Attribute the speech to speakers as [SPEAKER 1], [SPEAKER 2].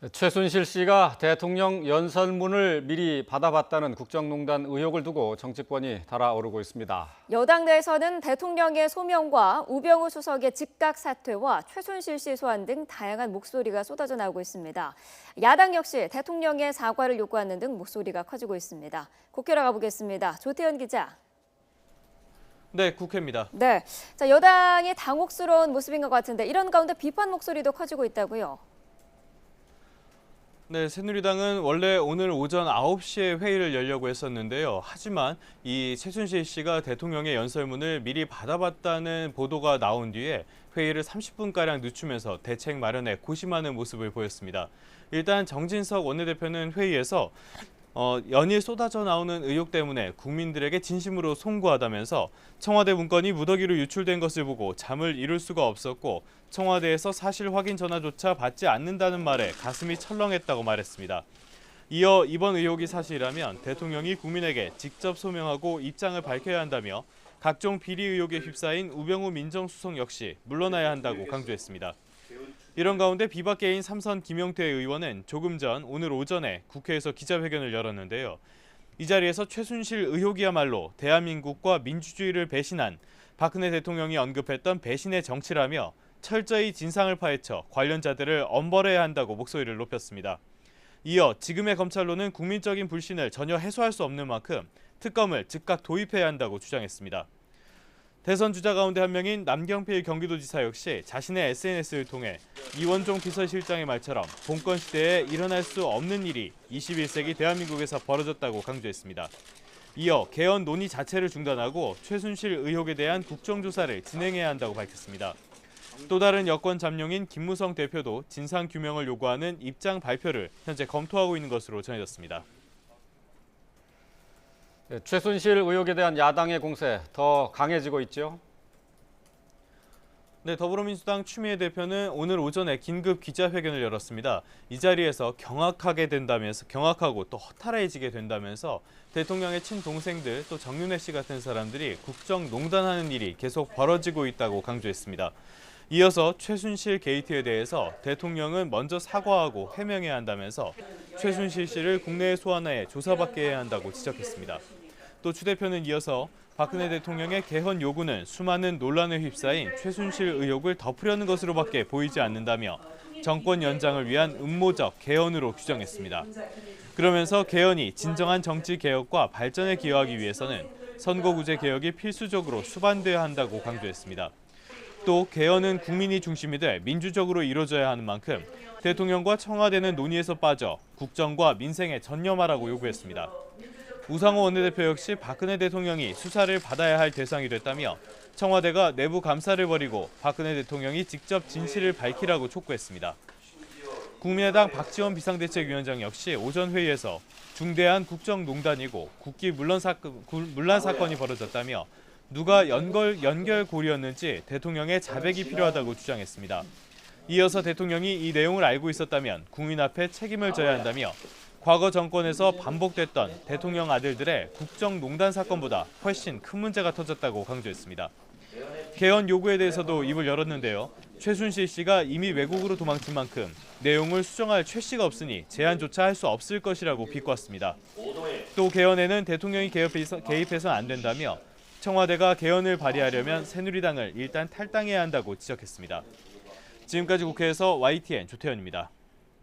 [SPEAKER 1] 최순실 씨가 대통령 연설문을 미리 받아봤다는 국정농단 의혹을 두고 정치권이 달아오르고 있습니다.
[SPEAKER 2] 여당 내에서는 대통령의 소명과 우병우 수석의 즉각 사퇴와 최순실 씨 소환 등 다양한 목소리가 쏟아져 나오고 있습니다. 야당 역시 대통령의 사과를 요구하는 등 목소리가 커지고 있습니다. 국회로 가보겠습니다. 조태현 기자.
[SPEAKER 3] 네, 국회입니다.
[SPEAKER 2] 네, 여당이 당혹스러운 모습인 것 같은데 이런 가운데 비판 목소리도 커지고 있다고요.
[SPEAKER 3] 네, 새누리당은 원래 오늘 오전 9시에 회의를 열려고 했었는데요. 하지만 이 최순실 씨가 대통령의 연설문을 미리 받아봤다는 보도가 나온 뒤에 회의를 30분가량 늦추면서 대책 마련에 고심하는 모습을 보였습니다. 일단 정진석 원내대표는 회의에서 연일 쏟아져 나오는 의혹 때문에 국민들에게 진심으로 송구하다면서 청와대 문건이 무더기로 유출된 것을 보고 잠을 이룰 수가 없었고 청와대에서 사실 확인 전화조차 받지 않는다는 말에 가슴이 철렁했다고 말했습니다. 이어 이번 의혹이 사실이라면 대통령이 국민에게 직접 소명하고 입장을 밝혀야 한다며 각종 비리 의혹에 휩싸인 우병우 민정수석 역시 물러나야 한다고 강조했습니다. 이런 가운데 비박계인 삼선 김용태 의원은 조금 전 오늘 오전에 국회에서 기자회견을 열었는데요. 이 자리에서 최순실 의혹이야말로 대한민국과 민주주의를 배신한 박근혜 대통령이 언급했던 배신의 정치라며 철저히 진상을 파헤쳐 관련자들을 엄벌해야 한다고 목소리를 높였습니다. 이어 지금의 검찰로는 국민적인 불신을 전혀 해소할 수 없는 만큼 특검을 즉각 도입해야 한다고 주장했습니다. 대선 주자 가운데 한 명인 남경필 경기도지사 역시 자신의 SNS를 통해 이원종 비서실장의 말처럼 봉건 시대에 일어날 수 없는 일이 21세기 대한민국에서 벌어졌다고 강조했습니다. 이어 개헌 논의 자체를 중단하고 최순실 의혹에 대한 국정조사를 진행해야 한다고 밝혔습니다. 또 다른 여권 잠룡인 김무성 대표도 진상규명을 요구하는 입장 발표를 현재 검토하고 있는 것으로 전해졌습니다.
[SPEAKER 1] 최순실 의혹에 대한 야당의 공세 더 강해지고 있죠.
[SPEAKER 3] 네, 더불어민주당 추미애 대표는 오늘 오전에 긴급 기자회견을 열었습니다. 이 자리에서 경악하고 또 허탈해지게 된다면서 대통령의 친동생들 또 정윤회 씨 같은 사람들이 국정농단하는 일이 계속 벌어지고 있다고 강조했습니다. 이어서 최순실 게이트에 대해서 대통령은 먼저 사과하고 해명해야 한다면서 최순실 씨를 국내에 소환해 조사받게 해야 한다고 지적했습니다. 또 추 대표는 이어서 박근혜 대통령의 개헌 요구는 수많은 논란에 휩싸인 최순실 의혹을 덮으려는 것으로밖에 보이지 않는다며 정권 연장을 위한 음모적 개헌으로 규정했습니다. 그러면서 개헌이 진정한 정치 개혁과 발전에 기여하기 위해서는 선거구제 개혁이 필수적으로 수반돼야 한다고 강조했습니다. 또 개헌은 국민이 중심이 돼 민주적으로 이루어져야 하는 만큼 대통령과 청와대는 논의에서 빠져 국정과 민생에 전념하라고 요구했습니다. 우상호 원내대표 역시 박근혜 대통령이 수사를 받아야 할 대상이 됐다며 청와대가 내부 감사를 벌이고 박근혜 대통령이 직접 진실을 밝히라고 촉구했습니다. 국민의당 박지원 비상대책위원장 역시 오전 회의에서 중대한 국정농단이고 국기 문란 사건이 벌어졌다며 누가 연결고리였는지 대통령의 자백이 필요하다고 주장했습니다. 이어서 대통령이 이 내용을 알고 있었다면 국민 앞에 책임을 져야 한다며 과거 정권에서 반복됐던 대통령 아들들의 국정농단 사건보다 훨씬 큰 문제가 터졌다고 강조했습니다. 개헌 요구에 대해서도 입을 열었는데요. 최순실 씨가 이미 외국으로 도망친 만큼 내용을 수정할 최씨가 없으니 제안조차 할 수 없을 것이라고 비꼬았습니다. 또 개헌에는 대통령이 개입해서는 안 된다며 청와대가 개헌을 발의하려면 새누리당을 일단 탈당해야 한다고 지적했습니다. 지금까지 국회에서 YTN 조태현입니다.